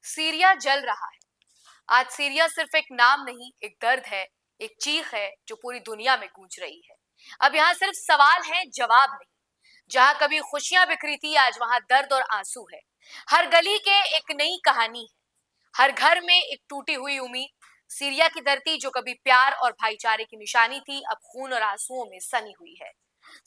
Syria जल रहा है। आज सीरिया सिर्फ एक नाम नहीं, एक दर्द है, एक चीख है जो पूरी दुनिया में गूंज रही है। अब यहाँ सिर्फ सवाल है, जवाब नहीं। जहां कभी खुशियां बिखरी थी, आज वहां दर्द और आंसू है। हर गली के एक नई कहानी है, हर घर में एक टूटी हुई उम्मीद। सीरिया की धरती जो कभी प्यार और भाईचारे की निशानी थी, अब खून और आंसुओं में सनी हुई है।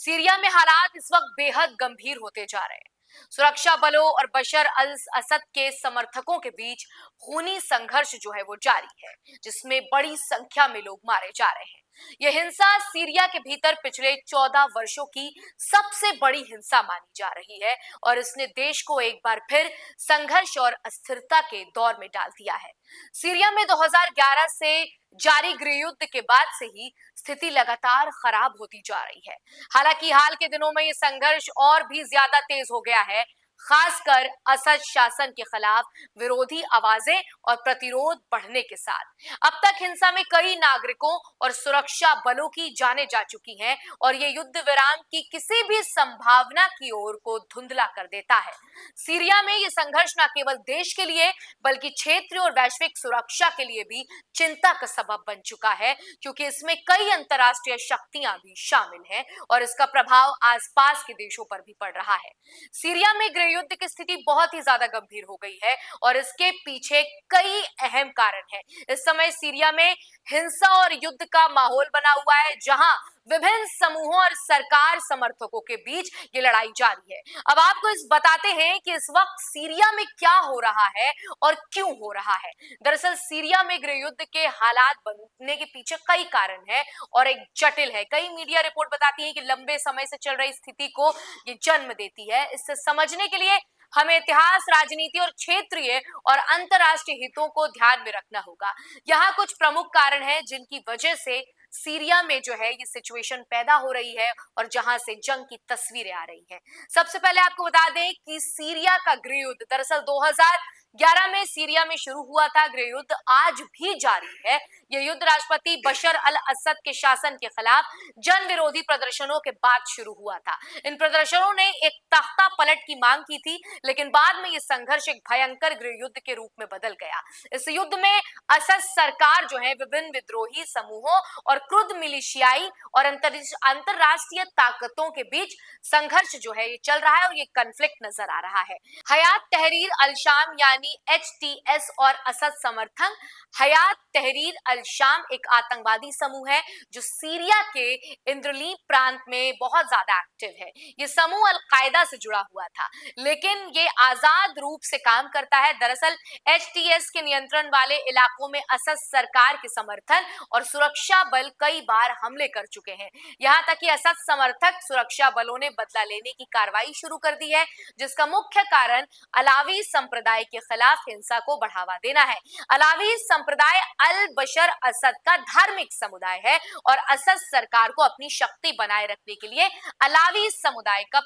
सीरिया में हालात इस वक्त बेहद गंभीर होते जा रहे हैं। सुरक्षा बलों और बशर अल असद के समर्थकों के बीच खूनी संघर्ष जो है वो जारी है, जिसमें बड़ी संख्या में लोग मारे जा रहे हैं। यह हिंसा सीरिया के भीतर पिछले 14 वर्षों की सबसे बड़ी हिंसा मानी जा रही है और इसने देश को एक बार फिर संघर्ष और अस्थिरता के दौर में डाल दिया है। सीरिया में 2011 से जारी गृह युद्ध के बाद से ही स्थिति लगातार खराब होती जा रही है। हालांकि हाल के दिनों में ये संघर्ष और भी ज्यादा तेज हो गया है, खासकर असद शासन के खिलाफ विरोधी आवाजें और प्रतिरोध बढ़ने के साथ। अब तक हिंसा में कई नागरिकों और सुरक्षा बलों की जानें जा चुकी हैं और ये युद्ध विराम की किसी भी संभावना की ओर को धुंधला कर देता है। सीरिया में ये संघर्ष न केवल देश के लिए बल्कि क्षेत्रीय और वैश्विक सुरक्षा के लिए भी चिंता का सबब बन चुका है, क्योंकि इसमें कई अंतर्राष्ट्रीय शक्तियां भी शामिल हैं और इसका प्रभाव आसपास के देशों पर भी पड़ रहा है। सीरिया में गृह युद्ध की स्थिति बहुत ही ज्यादा गंभीर हो गई है और इसके पीछे कई अहम कारण हैं। इस समय सीरिया में हिंसा और युद्ध का माहौल बना हुआ है, जहां विभिन्न समूहों और सरकार समर्थकों के बीच ये लड़ाई जारी है। अब आपको इस बताते हैं कि इस वक्त सीरिया में क्या हो रहा है और क्यों हो रहा है। दरअसल सीरिया में गृह युद्ध के हालात बनने के पीछे कई कारण हैं और एक जटिल है। कई मीडिया रिपोर्ट बताती है कि लंबे समय से चल रही स्थिति को ये जन्म देती है। इससे समझने के लिए हमें इतिहास, राजनीति और क्षेत्रीय और अंतर्राष्ट्रीय हितों को ध्यान में रखना होगा। यहाँ कुछ प्रमुख कारण हैं जिनकी वजह से सीरिया में जो है ये सिचुएशन पैदा हो रही है और जहां से जंग की तस्वीरें आ रही हैं। सबसे पहले आपको बता दें कि सीरिया का गृह युद्ध दरअसल 2011 में सीरिया में शुरू हुआ था। गृह युद्ध आज भी जारी है। यह युद्ध राष्ट्रपति बशर अल असद के शासन के खिलाफ जन विरोधी प्रदर्शनों के बाद शुरू हुआ था। इन प्रदर्शनों ने एक तख्ता पलट की मांग की थी, लेकिन बाद में यह संघर्ष एक भयंकर गृह युद्ध के रूप में बदल गया। इस युद्ध में असद सरकार जो है विभिन्न विद्रोही समूहों और क्रुद मिलिशियाई और अंतरराष्ट्रीय ताकतों के बीच संघर्ष जो है ये चल रहा है और ये कॉन्फ्लिक्ट नजर आ रहा है। हयात तहरीर अल शाम यानी HTS और असद समर्थन। हयात तहरीर अल शाम एक आतंकवादी समूह है जो सीरिया के इंद्रलीब प्रांत में बहुत ज्यादा एक्टिव है। ये समूह अल कायदा से जुड़ा हुआ था, लेकिन ये आजाद रूप से काम करता है। दरअसल HTS के नियंत्रण वाले इलाकों में असद सरकार के समर्थन और सुरक्षा बल कई बार हमले कर चुके हैं। यहाँ तक कि असद समर्थक सुरक्षा बलों ने बदला लेने की कार्रवाई शुरू कर दी है, जिसका मुख्य कारण अलावी संप्रदाय के खिलाफ हिंसा को बढ़ावा देना है। अलावी संप्रदाय अल बशर असद का धार्मिक समुदाय है और असद सरकार को अपनी शक्ति बनाए रखने के लिए अलावी समुदाय का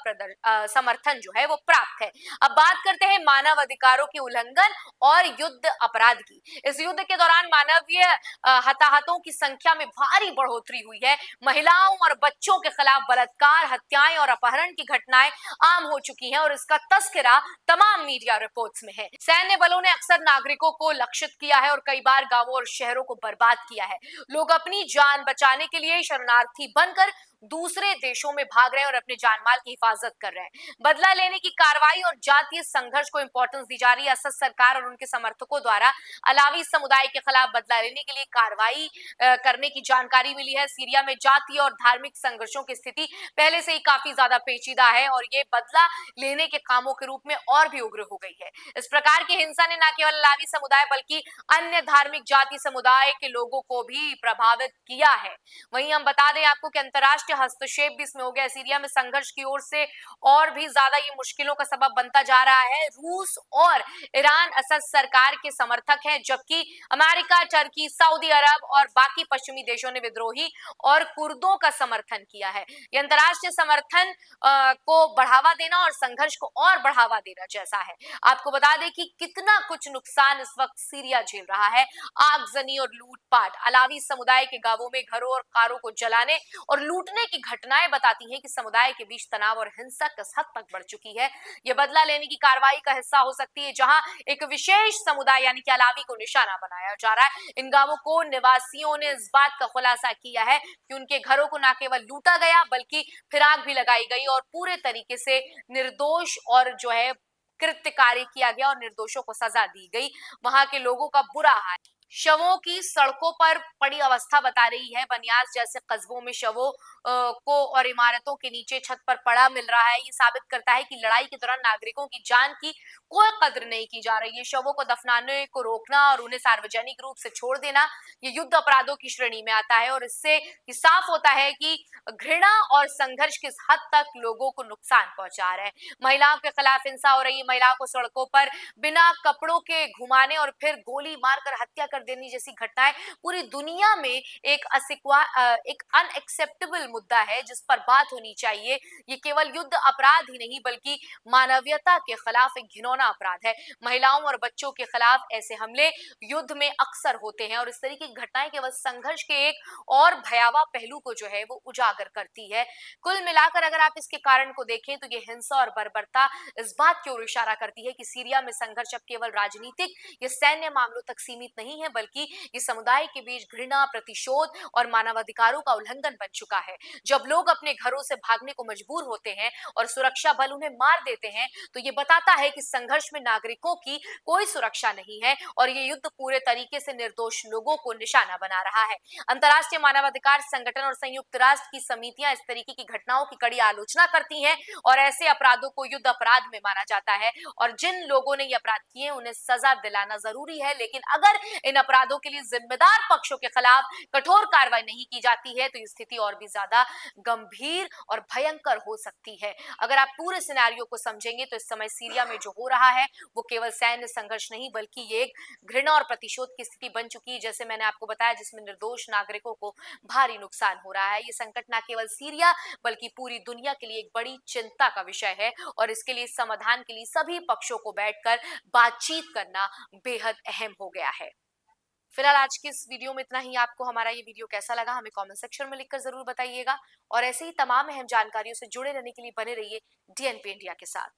समर्थन जो है वो प्राप्त है। अब बात करते हैं मानव अधिकारों के उल्लंघन और युद्ध अपराध की। इस युद्ध के दौरान मानवीय हताहतों की संख्या में भारी बढ़ोतरी हुई है। महिलाओं और बच्चों के खिलाफ बलात्कार, हत्याएं और अपहरण की घटनाएं आम हो चुकी हैं और इसका तस्करा तमाम मीडिया रिपोर्ट्स में है। सैन्य बलों ने अक्सर नागरिकों को लक्षित किया है और कई बार गांवों और शहरों को बर्बाद किया है। लोग अपनी जान बचाने के लिए शरणार्थी बनकर दूसरे देशों में भाग रहे हैं और अपने जान माल की हिफाजत कर रहे हैं। बदला लेने की कार्रवाई और जातीय संघर्ष को इंपॉर्टेंस दी जा रही है। असद सरकार और उनके समर्थकों द्वारा अलावी समुदाय के खिलाफ बदला लेने के लिए कार्रवाई करने की जानकारी मिली है। सीरिया में जातीय और धार्मिक संघर्षों की स्थिति पहले से ही काफी ज्यादा पेचीदा है और ये बदला लेने के कामों के रूप में और भी उग्र हो गई है। इस प्रकार की हिंसा ने न केवल अलावी समुदाय बल्कि अन्य धार्मिक जाति समुदाय के लोगों को भी प्रभावित किया है। वहीं हम बता दें आपको कि अंतर्राष्ट्रीय हस्तक्षेप भी इसमें हो गया। सीरिया में संघर्ष की ओर से और भी ज्यादा ये मुश्किलों का सबब बनता जा रहा है। रूस और ईरान असद सरकार के समर्थक हैं, जबकि अमेरिका, टर्की, सऊदी अरब और बाकी पश्चिमी देशों ने विद्रोही और कुर्दों का समर्थन किया है। ये अंतर्राष्ट्रीय समर्थन को बढ़ावा देना और संघर्ष को और बढ़ावा देना जैसा है। आपको बता दें कि कितना कुछ नुकसान इस वक्त सीरिया झेल रहा है। आगजनी और लूटपाट, अलावी समुदाय के गांवों में घरों और कारों को जलाने और लूटने टूटने की घटनाएं बताती हैं कि समुदाय के बीच तनाव और हिंसा किस हद तक बढ़ चुकी है। ये बदला लेने की कार्रवाई का हिस्सा हो सकती है, जहां एक विशेष समुदाय यानी कि अलावी को निशाना बनाया जा रहा है। इन गांवों को निवासियों ने इस बात का खुलासा किया है कि उनके घरों को न केवल लूटा गया बल्कि फिर आग भी लगाई गई और पूरे तरीके से निर्दोष और जो है कृत्य कार्य किया गया और निर्दोषों को सजा दी गई। वहां के लोगों का बुरा हाल, शवों की सड़कों पर पड़ी अवस्था बता रही है। बनियास जैसे कस्बों में शवों को और इमारतों के नीचे छत पर पड़ा मिल रहा है। ये साबित करता है कि लड़ाई के दौरान नागरिकों की जान की कोई कद्र नहीं की जा रही है। शवों को दफनाने को रोकना और उन्हें सार्वजनिक रूप से छोड़ देना ये युद्ध अपराधों की श्रेणी में आता है और इससे ये साफ होता है कि घृणा और संघर्ष किस हद तक लोगों को नुकसान पहुंचा रहा है। महिलाओं के खिलाफ हिंसा हो रही है। महिलाओं को सड़कों पर बिना कपड़ों के घुमाने और फिर गोली मारकर हत्या कर देने जैसी घटनाएं पूरी दुनिया में एक अनएक्सेप्टेबल मुद्दा है जिस पर बात होनी चाहिए। ये केवल युद्ध अपराध ही नहीं बल्कि मानवीयता के खिलाफ एक घिनौना अपराध है। महिलाओं और बच्चों के खिलाफ ऐसे हमले युद्ध में अक्सर होते हैं और इस तरीके की घटनाएं केवल संघर्ष के एक और भयावह पहलू को जो है वो उजागर करती है। कुल मिलाकर अगर आप इसके कारण को देखें तो ये हिंसा और बर्बरता इस बात की ओर इशारा करती है कि सीरिया में संघर्ष अब केवल राजनीतिक या सैन्य मामलों तक सीमित नहीं है बल्कि ये समुदाय के बीच घृणा, प्रतिशोध और मानवाधिकारों का उल्लंघन बन चुका है। जब लोग अपने घरों से भागने को मजबूर होते हैं और सुरक्षा बल उन्हें मार देते हैं तो ये बताता है कि संघर्ष में नागरिकों की कोई सुरक्षा नहीं है और ये युद्ध पूरे तरीके से निर्दोष लोगों को निशाना बना रहा है। अंतर्राष्ट्रीय मानवाधिकार संगठन और संयुक्त राष्ट्र की समितियां इस तरीके की घटनाओं की कड़ी आलोचना करती हैं और ऐसे अपराधों को युद्ध अपराध में माना जाता है और जिन लोगों ने ये अपराध किए उन्हें सजा दिलाना जरूरी है। लेकिन अगर इन अपराधों के लिए जिम्मेदार पक्षों के खिलाफ कठोर कार्रवाई नहीं की जाती है तो स्थिति और भी ज्यादा गंभीर और भयंकर हो सकती है। अगर आप पूरे सिनेरियो को समझेंगे तो इस समय सीरिया में जो हो रहा है वो केवल सैन्य संघर्ष नहीं बल्कि ये एक घृणा और प्रतिशोध की स्थिति बन चुकी है, जैसे मैंने आपको बताया, जिसमें निर्दोष नागरिकों को भारी नुकसान हो रहा है। ये संकट न केवल सीरिया बल्कि पूरी दुनिया के लिए एक बड़ी चिंता का विषय है और इसके लिए समाधान के लिए सभी पक्षों को बैठकर बातचीत करना बेहद अहम हो गया है। फिलहाल आज की इस वीडियो में इतना ही। आपको हमारा ये वीडियो कैसा लगा हमें कमेंट सेक्शन में लिखकर जरूर बताइएगा और ऐसे ही तमाम अहम जानकारियों से जुड़े रहने के लिए बने रहिए डीएनपी इंडिया के साथ।